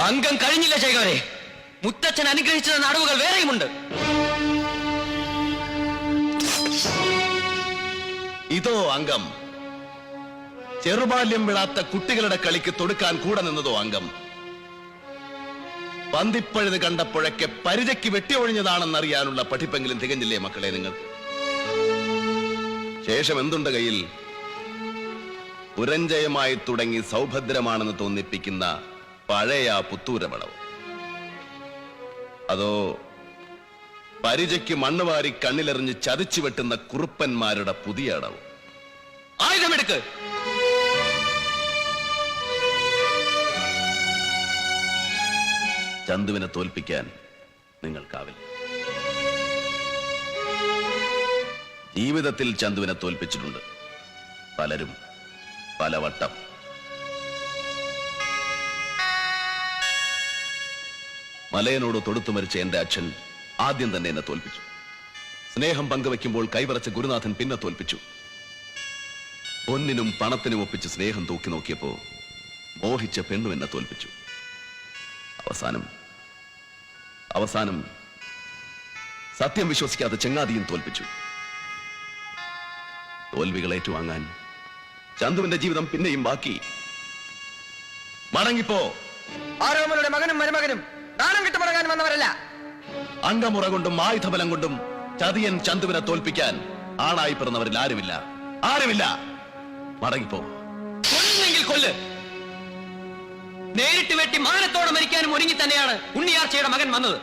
അംഗം കഴിഞ്ഞില്ല ചേകാരെ. മുത്തച്ഛൻ അനുഗ്രഹിച്ച നടവുകൾ വേറെയുമുണ്ട്. ഇതോ അംഗം. ചെറുബാല്യം വിടാത്ത കുട്ടികളുടെ കളിക്ക് തൊടുക്കാൻ കൂടെ നിന്നതോ അംഗം. പന്തിപ്പഴുത് കണ്ടപ്പോഴൊക്കെ പരിചയ്ക്ക് വെട്ടിയൊഴിഞ്ഞതാണെന്നറിയാനുള്ള പഠിപ്പെങ്കിലും തികഞ്ഞില്ലേ മക്കളെ നിങ്ങൾക്ക്? ശേഷം എന്തുണ്ട് കയ്യിൽ? പുരഞ്ജയമായി തുടങ്ങി സൗഭദ്രമാണെന്ന് തോന്നിപ്പിക്കുന്ന പഴയ പുത്തൂരവളവ്. അതോ പരിചയ്ക്ക് മണ്ണുവാരി കണ്ണിലെറിഞ്ഞ് ചതിച്ചു വെട്ടുന്ന കുറുപ്പന്മാരുടെ പുതിയ അടവ്? ആയുധമെടുക്ക്. ചന്തുവിനെ തോൽപ്പിക്കാൻ നിങ്ങൾക്കാവില്ല. ജീവിതത്തിൽ ചന്തുവിനെ തോൽപ്പിച്ചിട്ടുണ്ട് പലരും പലവട്ടം. മലയനോട് തൊടുത്തു മരിച്ച എന്റെ അച്ഛൻ ആദ്യം തന്നെ എന്നെ തോൽപ്പിച്ചു. സ്നേഹം പങ്കുവെക്കുമ്പോൾ കൈവറച്ച ഗുരുനാഥൻ പിന്നെ തോൽപ്പിച്ചു. പൊന്നിനും പണത്തിനും ഒപ്പിച്ച് സ്നേഹം തൂക്കി നോക്കിയപ്പോ മോഹിച്ച പെണ്ണും എന്നെ തോൽപ്പിച്ചു. അവസാനം സത്യം വിശ്വസിക്കാതെ ചെങ്ങാതിയും തോൽപ്പിച്ചു. തോൽവികൾ ഏറ്റുവാങ്ങാൻ ചന്തുവിന്റെ ജീവിതം പിന്നെയും ബാക്കി. മടങ്ങിപ്പോ. ആരോമലുടെ മകനും മരുമകനും ദാനം കിട്ടു മടങ്ങാൻ വന്നവരല്ല. അംഗമുറ കൊണ്ടും ആയുധബലം കൊണ്ടും ചതിയൻ ചന്തുവിനെ തോൽപ്പിക്കാൻ ആണായി പിറന്നവരിൽ ആരുമില്ല. മടങ്ങിപ്പോ. കൊല്ലുന്നെങ്കിൽ കൊല്ല്. നേരിട്ട് വെട്ടി മാനത്തോടെ മരിക്കാനും ഒരുങ്ങി തന്നെയാണ് ഉണ്ണിയാർച്ചയുടെ മകൻ വന്നത്.